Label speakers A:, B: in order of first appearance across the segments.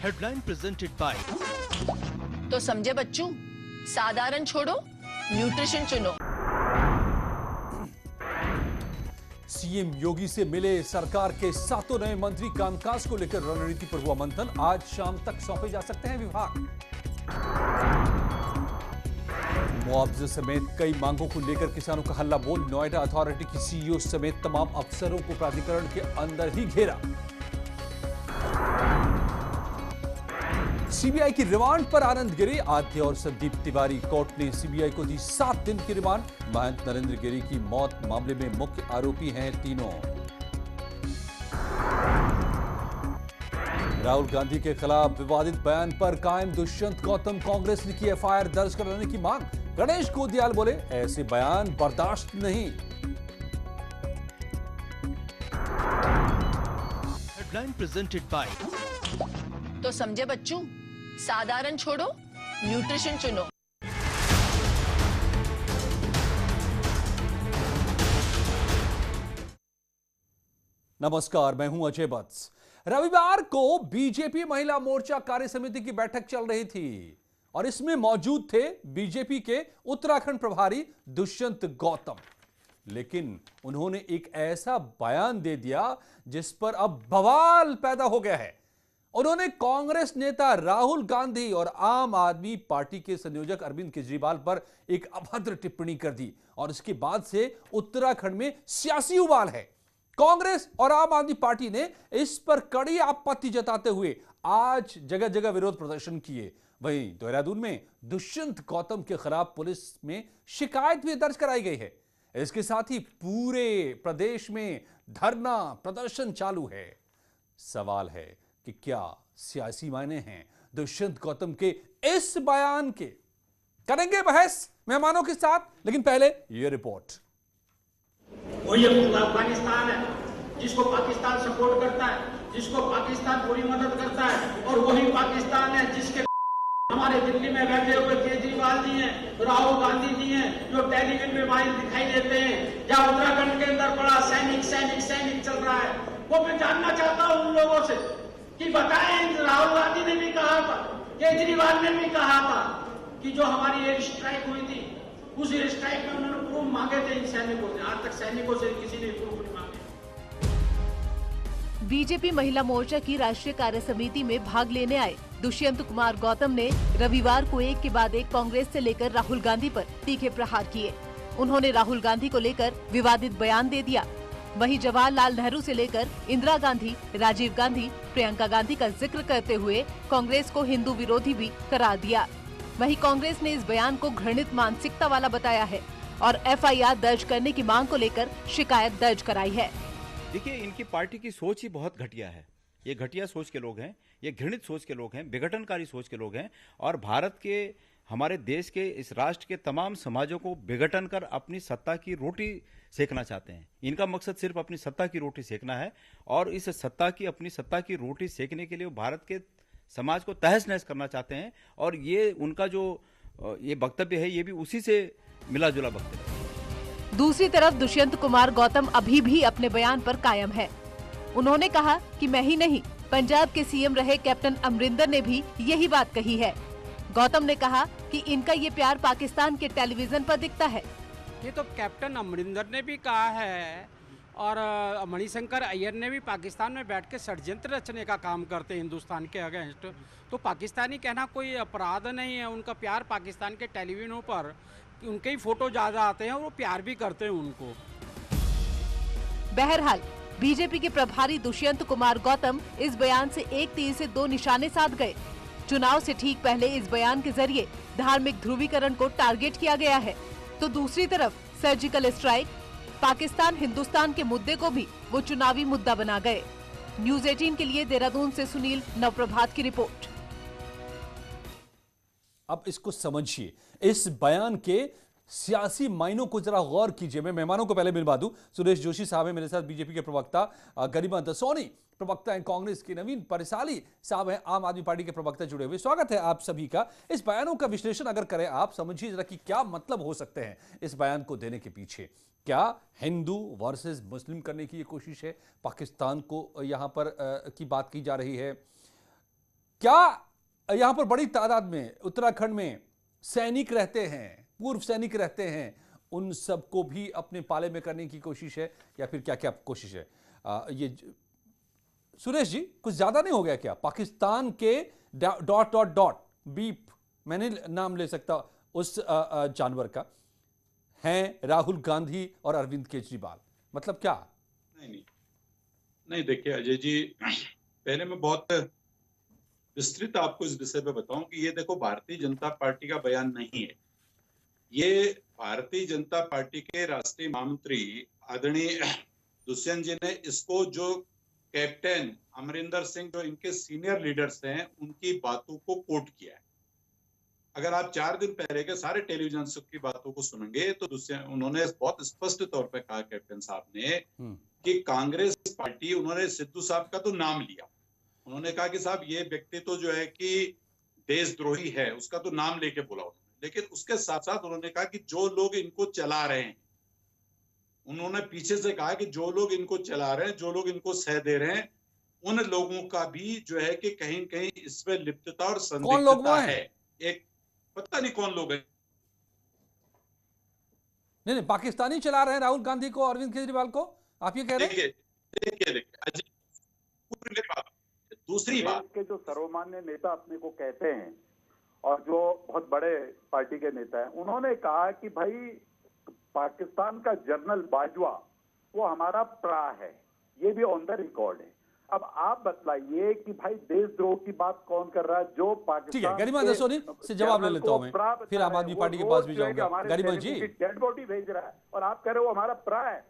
A: Headline presented by.
B: तो समझे बच्चों, साधारण छोड़ो, न्यूट्रिशन चुनो।
C: सीएम योगी से मिले सरकार के 7 नए मंत्री। कामकाज को लेकर रणनीति पर हुआ मंथन। आज शाम तक सौंपे जा सकते हैं विभाग। मुआवजे समेत कई मांगों को लेकर किसानों का हल्ला बोल। नोएडा अथॉरिटी की सीईओ समेत तमाम अफसरों को प्राधिकरण के अंदर ही घेरा। सीबीआई की रिमांड पर आनंद गिरी, आद्य और संदीप तिवारी। कोर्ट ने सीबीआई को दी 7 दिन की रिमांड। महंत नरेंद्र गिरी की मौत मामले में मुख्य आरोपी हैं तीनों। राहुल गांधी के खिलाफ विवादित बयान पर कायम दुष्यंत गौतम। कांग्रेस ने की एफआईआर दर्ज कराने की मांग। गणेश गोदियाल बोले, ऐसे बयान बर्दाश्त नहीं।
A: Headline presented by.
B: तो समझे बच्चों, साधारण छोड़ो, न्यूट्रिशन चुनो।
C: नमस्कार, मैं हूं अजय वत्स। रविवार को बीजेपी महिला मोर्चा कार्य समिति की बैठक चल रही थी और इसमें मौजूद थे बीजेपी के उत्तराखंड प्रभारी दुष्यंत गौतम। लेकिन उन्होंने एक ऐसा बयान दे दिया जिस पर अब बवाल पैदा हो गया है। उन्होंने कांग्रेस नेता राहुल गांधी और आम आदमी पार्टी के संयोजक अरविंद केजरीवाल पर एक अभद्र टिप्पणी कर दी और इसके बाद से उत्तराखंड में सियासी उबाल है। कांग्रेस और आम आदमी पार्टी ने इस पर कड़ी आपत्ति जताते हुए आज जगह जगह विरोध प्रदर्शन किए। वहीं देहरादून में दुष्यंत गौतम के खिलाफ पुलिस में शिकायत भी दर्ज कराई गई है। इसके साथ ही पूरे प्रदेश में धरना प्रदर्शन चालू है। सवाल है कि क्या सियासी मायने हैं दुष्यंत गौतम के इस बयान के? करेंगे बहस मेहमानों के साथ, लेकिन पहले यह रिपोर्ट।
D: वो ये अफगानिस्तान है जिसको पाकिस्तान सपोर्ट करता है, जिसको पाकिस्तान पूरी मदद करता है, और वही पाकिस्तान है जिसके हमारे दिल्ली में बैठे हुए केजरीवाल जी हैं, राहुल गांधी जी हैं, जो टेलीविजन में बाहर दिखाई देते हैं, जहां उत्तराखंड के अंदर बड़ा सैनिक सैनिक सैनिक चल रहा है। वो मैं जानना चाहता हूं उन लोगों से कि बताएं, राहुल गांधी ने भी कहा था, केजरीवाल ने भी कहा था कि जो हमारी एयर स्ट्राइक हुई थी, उस एयर स्ट्राइक में उन्होंने प्रूफ मांगे थे इन सैनिकों से। आज तक सैनिकों से किसी ने प्रूफ नहीं मांगे।
E: बीजेपी महिला मोर्चा की राष्ट्रीय कार्य समिति में भाग लेने आए दुष्यंत कुमार गौतम ने रविवार को एक के बाद एक कांग्रेस से लेकर राहुल गांधी पर तीखे प्रहार किए। उन्होंने राहुल गांधी को लेकर विवादित बयान दे दिया। वहीं जवाहरलाल नेहरू से लेकर इंदिरा गांधी, राजीव गांधी, प्रियंका गांधी का जिक्र करते हुए कांग्रेस को हिंदू विरोधी भी करार दिया। वहीं कांग्रेस ने इस बयान को घृणित मानसिकता वाला बताया है और एफआईआर दर्ज करने की मांग को लेकर शिकायत दर्ज कराई है।
F: देखिए, इनकी पार्टी की सोच ही बहुत घटिया है। ये घटिया सोच के लोग हैं, ये घृणित सोच के लोग हैं, विघटनकारी सोच के लोग हैं और भारत के, हमारे देश के, इस राष्ट्र के तमाम समाजों को विघटन कर अपनी सत्ता की रोटी सेकना चाहते हैं। इनका मकसद सिर्फ अपनी सत्ता की रोटी सेकना है और इस अपनी सत्ता की रोटी सेकने के लिए वो भारत के समाज को तहस नहस करना चाहते हैं और ये उनका जो ये वक्तव्य है, ये भी उसी से मिला जुला वक्तव्य है।
E: दूसरी तरफ दुष्यंत कुमार गौतम अभी भी अपने बयान पर कायम है। उन्होंने कहा कि मैं ही नहीं, पंजाब के सीएम रहे कैप्टन अमरिंदर ने भी यही बात कही है। गौतम ने कहा कि इनका ये प्यार पाकिस्तान के टेलीविजन पर दिखता है।
G: ये तो कैप्टन अमरिंदर ने भी कहा है और मणिशंकर अय्यर ने भी पाकिस्तान में बैठ के षड्यंत्र रचने का काम करते हैं हिंदुस्तान के अगेंस्ट। तो पाकिस्तानी कहना कोई अपराध नहीं है। उनका प्यार पाकिस्तान के टेलीविजनों पर उनके ही फोटो ज्यादा आते हैं और वो प्यार भी करते हैं उनको।
E: बहरहाल बीजेपी के प्रभारी दुष्यंत कुमार गौतम इस बयान से एक तीर से 2 निशाने साध गए। चुनाव से ठीक पहले इस बयान के जरिए धार्मिक ध्रुवीकरण को टारगेट किया गया है, तो दूसरी तरफ सर्जिकल स्ट्राइक, पाकिस्तान हिंदुस्तान के मुद्दे को भी वो चुनावी मुद्दा बना गए। न्यूज़ 18 के लिए देहरादून से सुनील नवप्रभात की रिपोर्ट।
C: अब इसको समझिए, इस बयान के सियासी मायनों को जरा गौर कीजिए। मैं मेहमानों को पहले मिलवा दूं। सुरेश जोशी साहब हैं मेरे साथ, बीजेपी के प्रवक्ता, गरिमा दसोनी प्रवक्ता हैं कांग्रेस के, नवीन परिसाली साहब हैं आम आदमी पार्टी के प्रवक्ता जुड़े हुए। स्वागत है आप सभी का। इस बयानों का विश्लेषण अगर करें आप, समझिए जरा कि क्या मतलब हो सकते हैं इस बयान को देने के पीछे। क्या हिंदू वर्सेस मुस्लिम करने की ये कोशिश है? पाकिस्तान को यहां पर की बात की जा रही है। क्या यहां पर बड़ी तादाद में उत्तराखंड में सैनिक रहते हैं, पूर्व सैनिक रहते हैं, उन सबको भी अपने पाले में करने की कोशिश है या फिर क्या क्या कोशिश है? ये सुरेश जी, कुछ ज्यादा नहीं हो गया क्या? पाकिस्तान के डॉट डॉट डॉट बीप, मैंने नाम ले सकता उस जानवर का, हैं राहुल गांधी और अरविंद केजरीवाल, मतलब क्या?
H: नहीं देखिए अजय जी, पहले मैं बहुत विस्तृत आपको इस विषय पे बताऊं कि ये देखो भारतीय जनता पार्टी का बयान नहीं है। ये भारतीय जनता पार्टी के राष्ट्रीय महामंत्री आदरणीय दुष्यंत जी ने इसको, जो कैप्टन अमरिंदर सिंह जो इनके सीनियर लीडर्स हैं, उनकी बातों को कोट किया है। अगर आप 4 दिन पहले के सारे टेलीविजन की बातों को सुनेंगे तो उन्होंने बहुत स्पष्ट तौर पर कहा कैप्टन साहब ने कि कांग्रेस पार्टी, उन्होंने सिद्धू साहब का तो नाम लिया, उन्होंने कहा कि साहब ये व्यक्ति तो जो है कि देशद्रोही है, उसका तो नाम लेके बोला उन्होंने, लेकिन उसके साथ साथ उन्होंने कहा कि जो लोग इनको चला रहे हैं, उन्होंने पीछे से कहा कि जो लोग इनको चला रहे हैं, जो लोग इनको सह दे रहे हैं, उन लोगों का भी जो है कि कहीं न कहीं इसमें लिप्तता और संदिग्धता है। एक पता नहीं कौन लोग हैं।
C: नहीं, पाकिस्तानी चला रहे हैं राहुल गांधी को, अरविंद केजरीवाल को, आप ये कह रहे हैं?
H: देखिए दूसरी बात,
I: के जो सर्वमान्य नेता अपने को कहते हैं और जो बहुत बड़े पार्टी के नेता हैं, उन्होंने कहा कि भाई पाकिस्तान का जनरल बाजवा वो हमारा प्रा है, ये भी ऑन द रिकॉर्ड है। अब आप बतलाइए कि भाई देशद्रोह की बात कौन कर रहा है? जो पाकिस्तान,
C: ठीक है, गरिमा दसोनी से जवाब ले लेता हूं मैं, फिर आम आदमी पार्टी के पास भी जाऊंगा। गरिमा जी,
I: डेड बॉडी भेज रहा है और आप कह रहे हो हमारा प्रा है,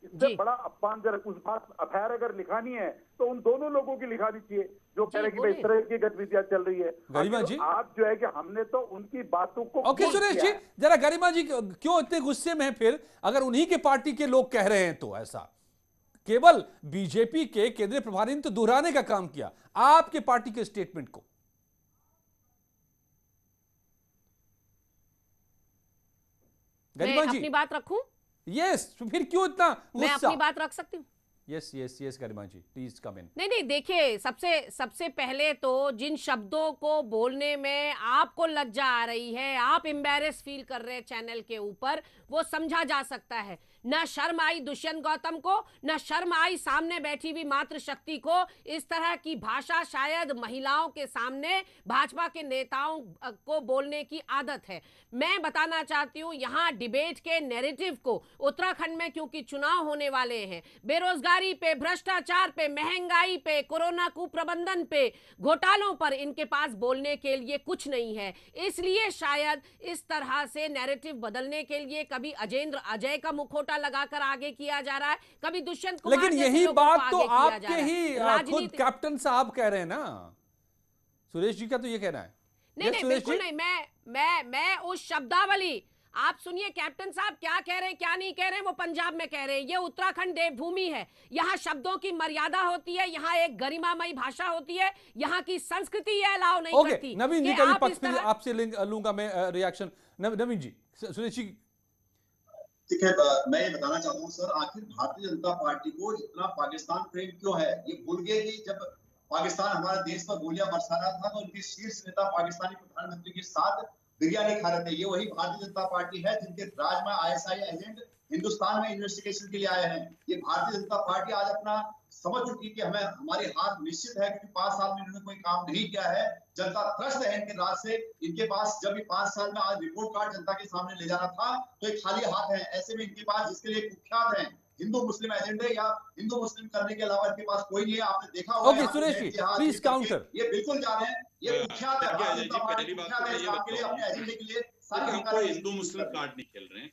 I: इससे बड़ा अपमानजनक उस बात एफआईआर अगर लिखानी है तो उन दोनों लोगों की लिखानी चाहिए जो कह रहे कि भाई इस तरह की गतिविधियां चल रही है।
C: गरिमा जी,
I: आप जो है कि हमने तो उनकी बातों को
C: ओके सुरेश जी, जरा गरिमा जी क्यों इतने गुस्से में हैं फिर? अगर उन्हीं के पार्टी के लोग कह रहे हैं तो ऐसा, केवल बीजेपी के केंद्रीय प्रभारी ने तो दोहराने का काम किया आपके पार्टी के स्टेटमेंट को। गरिमा जी,
J: अपनी बात रखूं?
C: यस, तो फिर क्यों इतना गुस्सा?
J: मैं अपनी बात रख सकती हूँ?
C: Yes yes yes Garima ji, please come in.
J: नहीं, देखिए, सबसे पहले तो जिन शब्दों को बोलने में आपको लज्जा आ रही है, आप एम्बैरेस फील कर रहे हैं चैनल के ऊपर, वो समझा जा सकता है। न शर्म आई दुष्यंत गौतम को, न शर्म आई सामने बैठी हुई मातृशक्ति को। इस तरह की भाषा शायद महिलाओं के सामने भाजपा के नेताओं को बोलने की आदत है। मैं बताना चाहती हूँ, यहाँ डिबेट के नैरेटिव को उत्तराखंड में, क्योंकि चुनाव होने वाले हैं, बेरोजगारी पे, भ्रष्टाचार पे, महंगाई पे, कोरोना कुप्रबंधन पे, घोटालों पर इनके पास बोलने के लिए कुछ नहीं है। इसलिए शायद इस तरह से नैरेटिव बदलने के लिए कभी अजेंद्र अजय का मुखौटा लगाकर आगे किया जा रहा है, कभी दुष्यंत कुमार,
C: लेकिन यही बात तो आपके ही खुद कैप्टन साहब कह रहे हैं ना। सुरेश जी का तो ये कहना है।
J: नहीं, बिल्कुल नहीं। मैं उस शब्दावली, आप सुनिए कैप्टन साहब क्या कह रहे हैं, क्या नहीं कह रहे हैं, वो पंजाब में कह रहे हैं। ये उत्तराखंड देवभूमि है, यहाँ शब्दों की मर्यादा होती है, यहाँ एक गरिमामयी भाषा होती है, यहाँ की संस्कृति ये अलाउ नहीं करती।
C: नवीन जी का भी पक्ष पे आपसे लूंगा मैं रिएक्शन। नवीन जी, सुरेश जी।
K: ठीक है, मैं ये बताना चाहता हूँ सर, आखिर भारतीय जनता पार्टी को इतना पाकिस्तान प्रेम क्यों है? ये भूल गए कि जब पाकिस्तान हमारे देश पर गोलियां बरसा रहा था तो उनके शीर्ष नेता पाकिस्तानी प्रधानमंत्री के साथ बिरयानी खा रहे थे। ये वही भारतीय जनता पार्टी है जिनके राज में आईएसआई एजेंट हिंदुस्तान में इन्वेस्टिगेशन के लिए आए हैं। ये भारतीय जनता पार्टी आज अपना समझ चुकी कि हमें, हमारी हार निश्चित है, क्योंकि 5 साल में इन्होंने कोई काम नहीं किया है। जनता त्रस्त है इनके राज से। इनके पास जब 5 साल में आज रिपोर्ट कार्ड जनता के सामने ले जाना था तो एक खाली हाथ है। ऐसे में इनके पास, जिसके लिए कुख्यात है हिंदू मुस्लिम एजेंडे या हिंदू मुस्लिम करने के अलावा इनके पास कोई नहीं है। आपने देखा होगा।
C: Okay Suresh ji, please counter.
K: ये बिल्कुल जा रहे हैं, ये कुख्यात है, भारतीय जनता पार्टी कुख्यात है इसके लिए, अपने एजेंडे के लिए।
H: हम कोई हिंदू मुस्लिम कार्ड नहीं खेल रहे हैं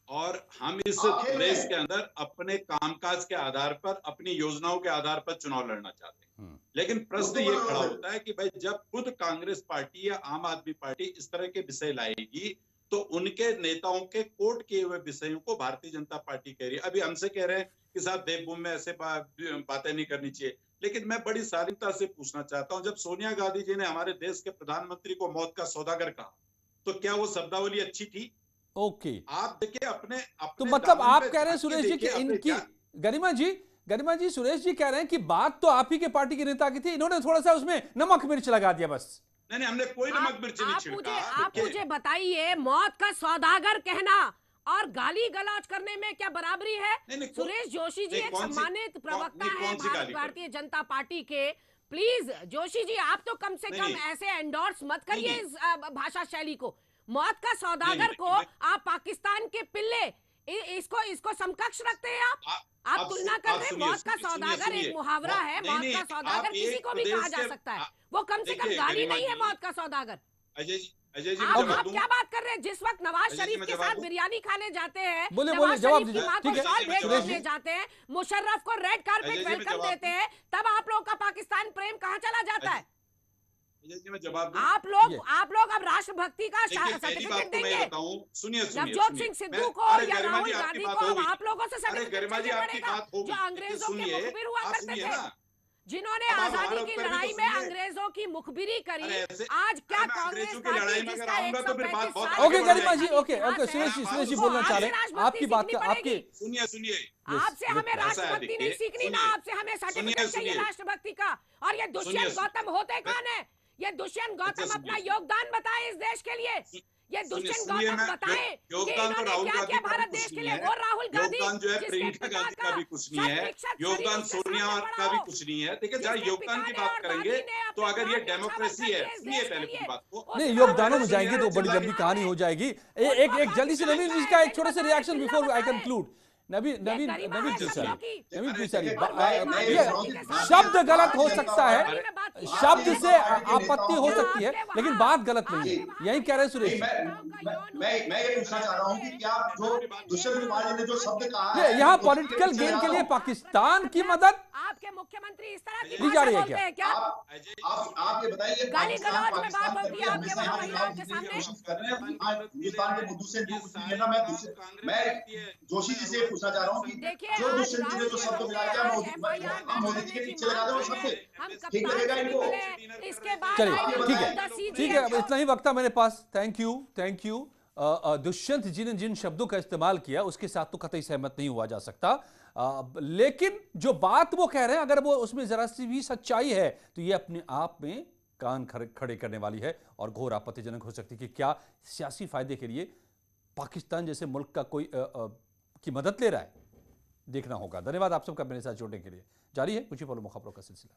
H: और हम इस देश के अंदर अपने कामकाज के आधार पर, अपनी योजनाओं के आधार पर चुनाव लड़ना चाहते हैं। लेकिन प्रश्न ये खड़ा होता है कि भाई जब खुद कांग्रेस पार्टी या आम आदमी पार्टी इस तरह के विषय लाएगी तो उनके नेताओं के कोट किए हुए विषयों को भारतीय जनता पार्टी कह रही है। अभी हमसे कह रहे हैं कि साहब देवभूमि में ऐसे बातें नहीं करनी चाहिए, लेकिन मैं बड़ी शालीनता से पूछना चाहता हूं, जब सोनिया गांधी जी ने हमारे देश के प्रधानमंत्री को मौत का सौदागर कहा तो क्या वो शब्दावली अच्छी थी?
C: ओके,
H: आप देखिए अपने
C: तो मतलब आप कह रहे हैं सुरेश जी कि इनकी, गरिमा जी गरिमा जी, सुरेश जी कह रहे हैं कि बात तो आप ही के पार्टी के नेता की थी, इन्होंने थोड़ा सा उसमें नमक मिर्च लगा दिया बस।
H: नहीं, हमने कोई नमक मिर्च नहीं छिड़का।
J: आप मुझे बताइए, मौत का सौदागर कहना और गाली गलौज करने में क्या बराबरी है? सुरेश जोशी जी एक सम्मानित प्रवक्ता है भारतीय जनता पार्टी के। प्लीज जोशी जी, आप तो कम से कम ऐसे एंडोर्स मत करिए इस भाषा शैली को। मौत का सौदागर को आप पाकिस्तान के पिल्ले, इसको समकक्ष रखते हैं आप तुलना कर रहे हैं। मौत का सौदागर एक मुहावरा है, मौत का सौदागर किसी को भी कहा जा सकता है, वो कम से कम गाली नहीं है मौत का सौदागर।
H: अजय जी,
J: आप क्या बात कर रहे हैं? जिस वक्त नवाज शरीफ के साथ बिरयानी खाने जाते हैं,
C: बोले
J: जवाब
C: दीजिए,
J: भेजने जाते हैं, मुशर्रफ को रेड कार्पेट वेलकम देते हैं, तब आप लोगों का पाकिस्तान प्रेम कहाँ चला जाता है? आप लोग अब राष्ट्रभक्ति का सर्टिफिकेट देंगे नवजोत सिंह सिद्धू को या राहुल गांधी को? अब आप लोगों से सर्टिफिकेट पड़ेगा जो अंग्रेजों के मुखबिर हुआ करते थे, जिन्होंने आजादी की लड़ाई में अंग्रेजों की मुखबिरी करी। आज क्या कांग्रेस पार्टी जिसका 135 साल
C: ओके गरिमा जी, ओके सुरेश जी बोलना चाह रहे हैं आपकी बात का। आपके
H: सुनिए
J: आपसे हमें राष्ट्रभक्ति नहीं सीखनी ना आपसे हमें सर्टिफिकेट चाहिए राष्ट्रभक्ति का। और ये दुष्यंत गौतम होते कौन है? ये दुष्यंत गौतम अपना योगदान बताए इस देश के लिए। ये दुष्यंत गौतम बताए कि इन्होंने क्या किया भारत देश के लिए। वो राहुल गांधी
H: जो है प्रियंका गांधी का भी कुछ नहीं है, योगदान सोनिया का भी कुछ नहीं है। देखिए, जहाँ योगदान की बात करेंगे तो अगर ये डेमोक्रेसी है, सुनिए पहले की बात को।
C: नहीं, योगदानों में जाएंगे तो बड़ी लंबी कहानी हो जाएगी। एक जल्दी से नवीन जी का एक छोटा सा reaction before I conclude. Naveen ji sir, ये शब्द गलत हो सकता है, शब्द से आपत्ति हो सकती है, लेकिन बात गलत नहीं है, यही कह रहे हैं सुरेश।
K: मैं ये पूछना चाह रहा हूं कि क्या जो दुष्यंत कुमार जी ने जो शब्द कहा है,
C: यहाँ पॉलिटिकल गेन के लिए पाकिस्तान की मदद
J: आपके मुख्यमंत्री इस तरह
C: दी जा रही है क्या?
K: आप ये बताइए,
J: गाली गलौज में बात होती है आपके वहां महिलाओं के सामने।
K: कोशिश कर रहे हैं हिंदुस्तान के मुद्दों से मैं जोशी जी से पूछना चाह रहा हूँ कि जो दुष्यंत जी ने जो शब्द मिलाया क्या मोदी जी के पीछे लगा दे वो शब्द ठीक लगेगा इनको?
C: चलिए ठीक है, अब इतना ही वक्त था मेरे पास। Thank you. दुष्यंत जी ने जिन शब्दों का इस्तेमाल किया उसके साथ तो कतई सहमत नहीं हुआ जा सकता, लेकिन जो बात वो कह रहे हैं अगर वो उसमें जरा सी भी सच्चाई है तो ये अपने आप में कान खड़े करने वाली है और घोर आपत्तिजनक हो सकती है कि क्या सियासी फायदे के लिए पाकिस्तान जैसे मुल्क का कोई की मदद ले रहा है। देखना होगा। धन्यवाद आप सबका मेरे साथ जुड़ने के लिए। जारी है कुछ ही पलों में खबरों का सिलसिला।